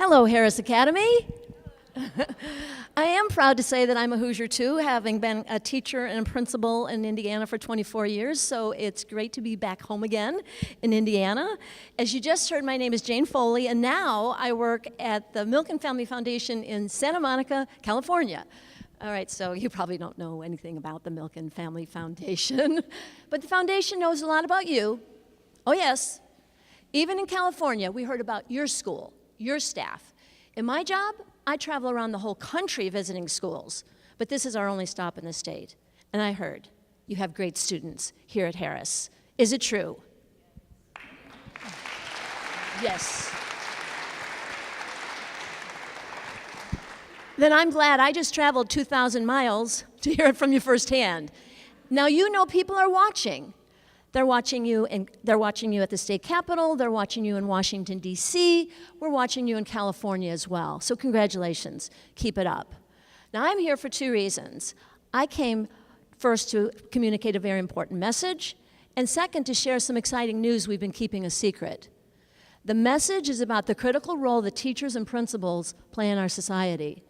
Hello, Harris Academy. I am proud to say that I'm a Hoosier too, having been a teacher and a principal in Indiana for 24 years, so it's great to be back home again in Indiana. As you just heard, my name is Jane Foley, and now I work at the Milken Family Foundation in Santa Monica, California. All right, so you probably don't know anything about the Milken Family Foundation, but the foundation knows a lot about you. Oh yes, even in California, we heard about your school, your staff. In my job, I travel around the whole country visiting schools, but this is our only stop in the state. And I heard you have great students here at Harris. Is it true? Yes. Then I'm glad I just traveled 2,000 miles to hear it from you firsthand. Now you know people are watching. They're watching you at the state capitol, they're watching you in Washington, D.C., we're watching you in California as well. So congratulations, keep it up. Now I'm here for two reasons. I came first to communicate a very important message, and second to share some exciting news we've been keeping a secret. The message is about the critical role that teachers and principals play in our society.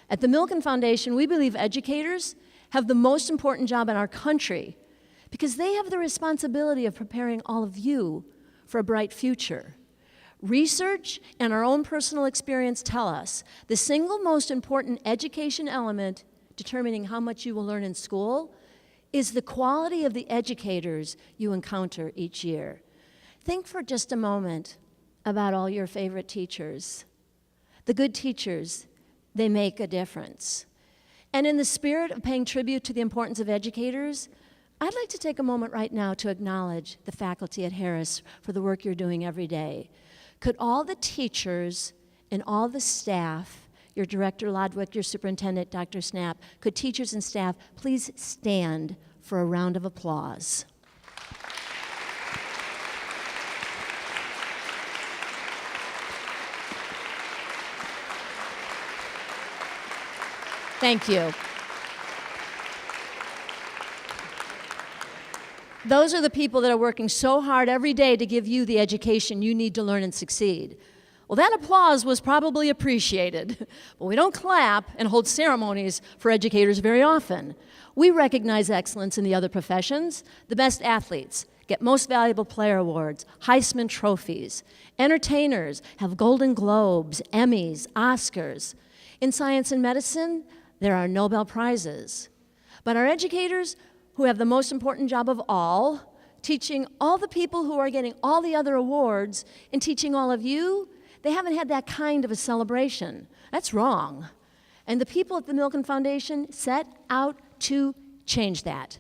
At the Milken Foundation, we believe educators have the most important job in our country, because they have the responsibility of preparing all of you for a bright future. Research and our own personal experience tell us the single most important education element determining how much you will learn in school is the quality of the educators you encounter each year. Think for just a moment about all your favorite teachers. The good teachers, they make a difference. And in the spirit of paying tribute to the importance of educators, I'd like to take a moment right now to acknowledge the faculty at Harris for the work you're doing every day. Could all the teachers and all the staff, your director Lodwick, your superintendent Dr. Snap, could teachers and staff please stand for a round of applause? Thank you. Those are the people that are working so hard every day to give you the education you need to learn and succeed. Well, that applause was probably appreciated, but we don't clap and hold ceremonies for educators very often. We recognize excellence in the other professions. The best athletes get Most Valuable Player awards, Heisman trophies. Entertainers have Golden Globes, Emmys, Oscars. In science and medicine, there are Nobel Prizes. But our educators, who have the most important job of all, teaching all the people who are getting all the other awards and teaching all of you, they haven't had that kind of a celebration. That's wrong. And the people at the Milken Foundation set out to change that.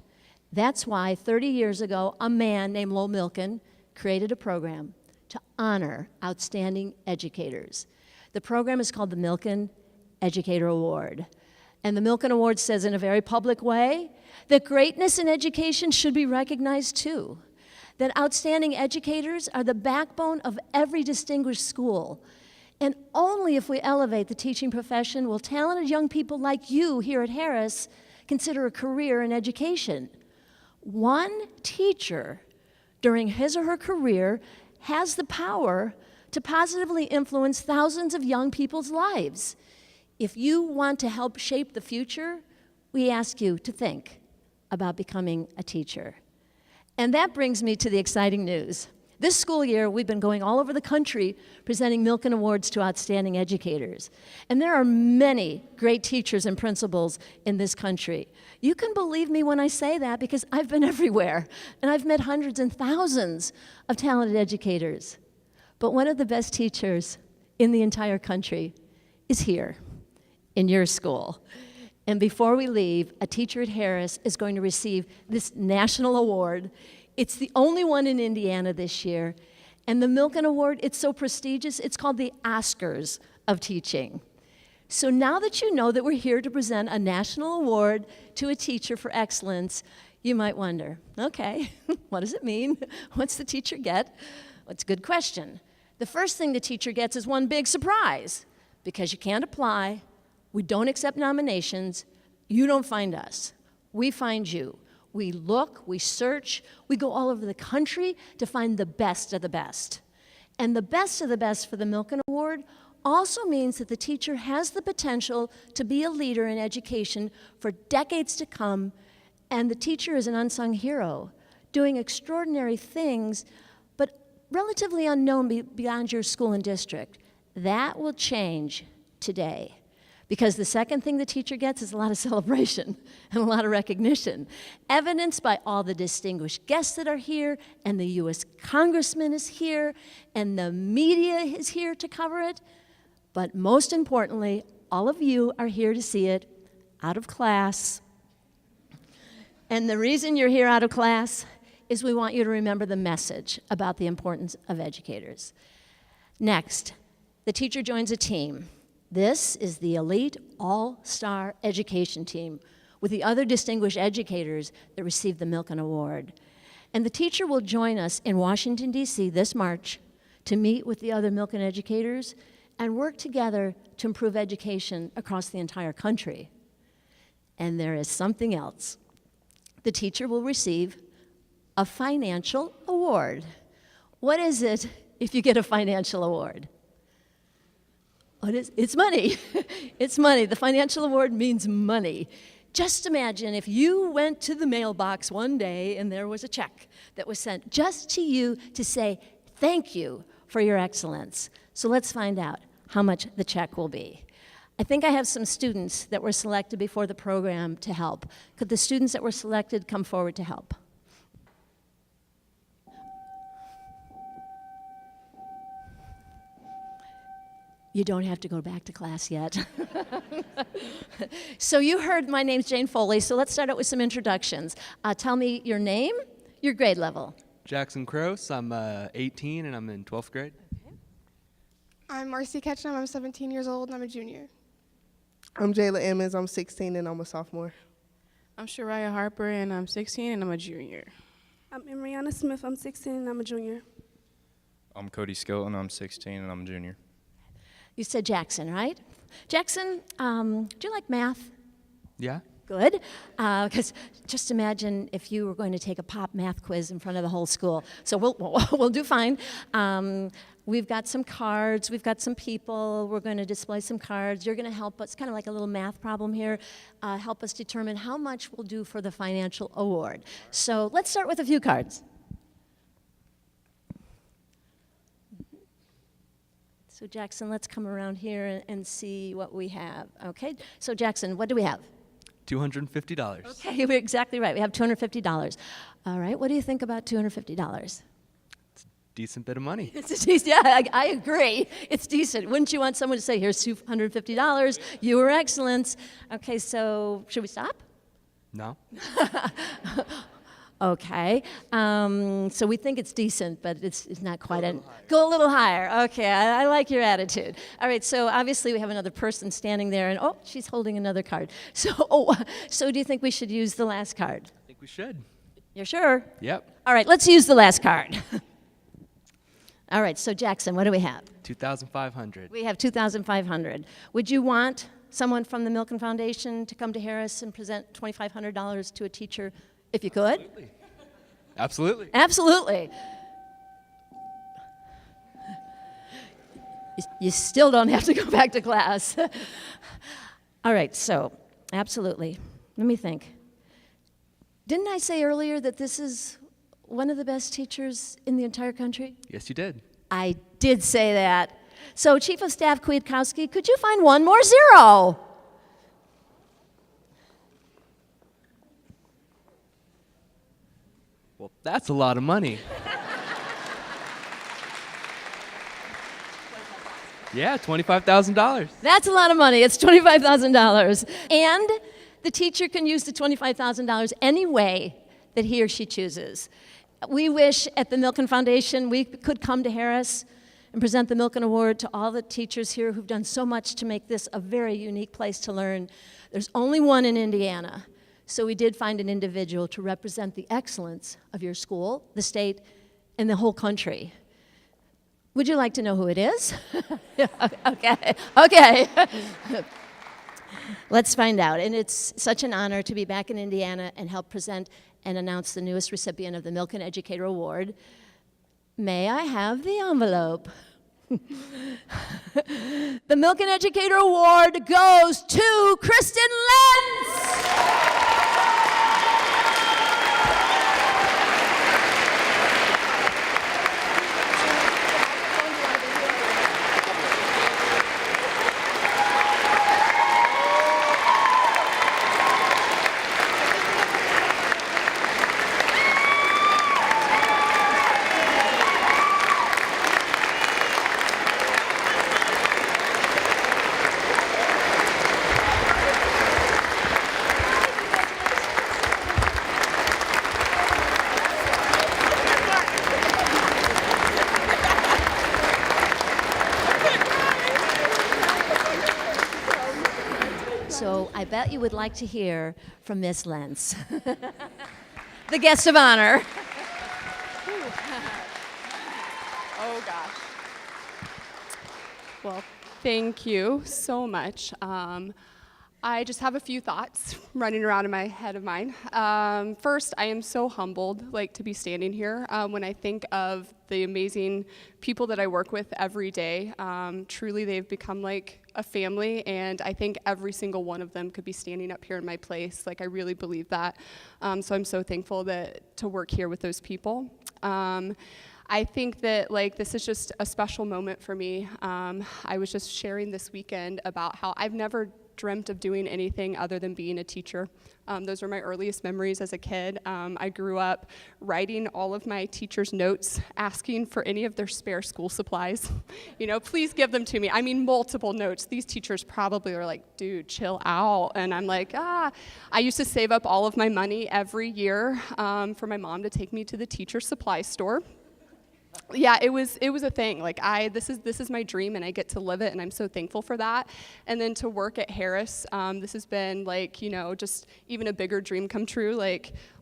That's why 30 years ago, a man named Lowell Milken created a program to honor outstanding educators. The program is called the Milken Educator Award. And the Milken Award says in a very public way that greatness in education should be recognized too. That outstanding educators are the backbone of every distinguished school. And only if we elevate the teaching profession will talented young people like you here at Harris consider a career in education. One teacher during his or her career has the power to positively influence thousands of young people's lives. If you want to help shape the future, we ask you to think about becoming a teacher. And that brings me to the exciting news. This school year, we've been going all over the country presenting Milken Awards to outstanding educators. And there are many great teachers and principals in this country. You can believe me when I say that because I've been everywhere, and I've met hundreds and thousands of talented educators. But one of the best teachers in the entire country is here in your school. And before we leave, a teacher at Harris is going to receive this national award. It's the only one in Indiana this year. And the Milken Award, it's so prestigious, it's called the Oscars of teaching. So now that you know that we're here to present a national award to a teacher for excellence, you might wonder, okay, what does it mean? What's the teacher get? Well, it's a good question. The first thing the teacher gets is one big surprise, because you can't apply. We don't accept nominations. You don't find us. We find you. We look, we search, we go all over the country to find the best of the best. And the best of the best for the Milken Award also means that the teacher has the potential to be a leader in education for decades to come, and the teacher is an unsung hero, doing extraordinary things, but relatively unknown beyond your school and district. That will change today, because the second thing the teacher gets is a lot of celebration and a lot of recognition, evidenced by all the distinguished guests that are here, and the U.S. Congressman is here, and the media is here to cover it. But most importantly, all of you are here to see it out of class. And the reason you're here out of class is we want you to remember the message about the importance of educators. Next, the teacher joins a team. This is the elite all-star education team with the other distinguished educators that received the Milken Award. And the teacher will join us in Washington, D.C. this March to meet with the other Milken educators and work together to improve education across the entire country. And there is something else. The teacher will receive a financial award. What is it if you get a financial award? It's money. It's money. The financial award means money. Just imagine if you went to the mailbox one day and there was a check that was sent just to you to say thank you for your excellence. So let's find out how much the check will be. I think I have some students that were selected before the program to help. Could the students that were selected come forward to help? You don't have to go back to class yet. So you heard my name's Jane Foley, so let's start out with some introductions. Tell me your name, your grade level. Jackson Crouse, I'm 18 and I'm in 12th grade. Okay. I'm Marcy Ketchum, I'm 17 years old and I'm a junior. I'm Jayla Emmons, I'm 16 and I'm a sophomore. I'm Shariah Harper and I'm 16 and I'm a junior. I'm Mariana Smith, I'm 16 and I'm a junior. I'm Cody Skilton, I'm 16 and I'm a junior. You said Jackson, right? Jackson, do you like math? Yeah? Good, because just imagine if you were going to take a pop math quiz in front of the whole school. So we'll do fine. We've got some cards, we've got some people, we're going to display some cards. You're going to help us, kind of like a little math problem here, help us determine how much we'll do for the financial award. So let's start with a few cards. So Jackson, let's come around here and see what we have. Okay, so Jackson, what do we have? $250. Okay, we're exactly right. We have $250. All right, what do you think about $250? It's a decent bit of money. Yeah, I agree. It's decent. Wouldn't you want someone to say, here's $250, you were excellent. Okay, so should we stop? No? Okay, so we think it's decent, but it's not quite. Go a little higher. Okay, I like your attitude. All right, so obviously we have another person standing there, and oh, she's holding another card. So do you think we should use the last card? I think we should. You're sure? Yep. All right, let's use the last card. All right, so Jackson, what do we have? $2,500. We have $2,500. Would you want someone from the Milken Foundation to come to Harris and present $2,500 to a teacher? If you could? Absolutely. Absolutely. You still don't have to go back to class. All right, so absolutely. Let me think. Didn't I say earlier that this is one of the best teachers in the entire country? Yes, you did. I did say that. So Chief of Staff Kwiatkowski, could you find one more zero? Well, that's a lot of money. Yeah, $25,000. That's a lot of money. It's $25,000. And the teacher can use the $25,000 any way that he or she chooses. We wish at the Milken Foundation we could come to Harris and present the Milken Award to all the teachers here who've done so much to make this a very unique place to learn. There's only one in Indiana. So we did find an individual to represent the excellence of your school, the state, and the whole country. Would you like to know who it is? Okay. Let's find out. And it's such an honor to be back in Indiana and help present and announce the newest recipient of the Milken Educator Award. May I have the envelope? The Milken Educator Award goes to Kristen Lents. So I bet you would like to hear from Miss Lents, the guest of honor. Oh gosh. Well, thank you so much. I just have a few thoughts running around in my head of mine. First, I am so humbled, to be standing here. When I think of the amazing people that I work with every day, truly they've become like a family, and I think every single one of them could be standing up here in my place. I really believe that. So I'm so thankful to work here with those people. I think that this is just a special moment for me. I was just sharing this weekend about how I've never dreamt of doing anything other than being a teacher. Those are my earliest memories as a kid. I grew up writing all of my teachers' notes, asking for any of their spare school supplies. Please give them to me. I mean, multiple notes. These teachers probably are like, dude, chill out. And I'm like, I used to save up all of my money every year for my mom to take me to the teacher supply store. Yeah, it was a thing. This is my dream, and I get to live it, and I'm so thankful for that. And then to work at Harris, this has been just even a bigger dream come true.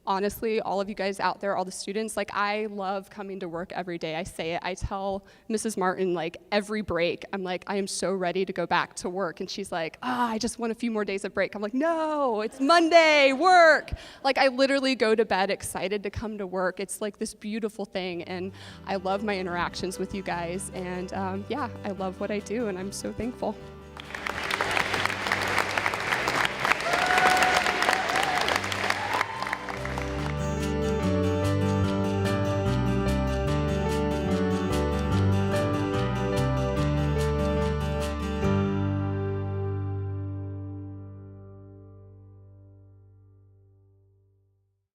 Honestly, all of you guys out there, all the students, I love coming to work every day. I say it. I tell Mrs. Martin, every break, I'm like, I am so ready to go back to work. And she's like, I just want a few more days of break. I'm like, no, it's Monday, work. I literally go to bed excited to come to work. It's this beautiful thing. And I love my interactions with you guys. And yeah, I love what I do, and I'm so thankful.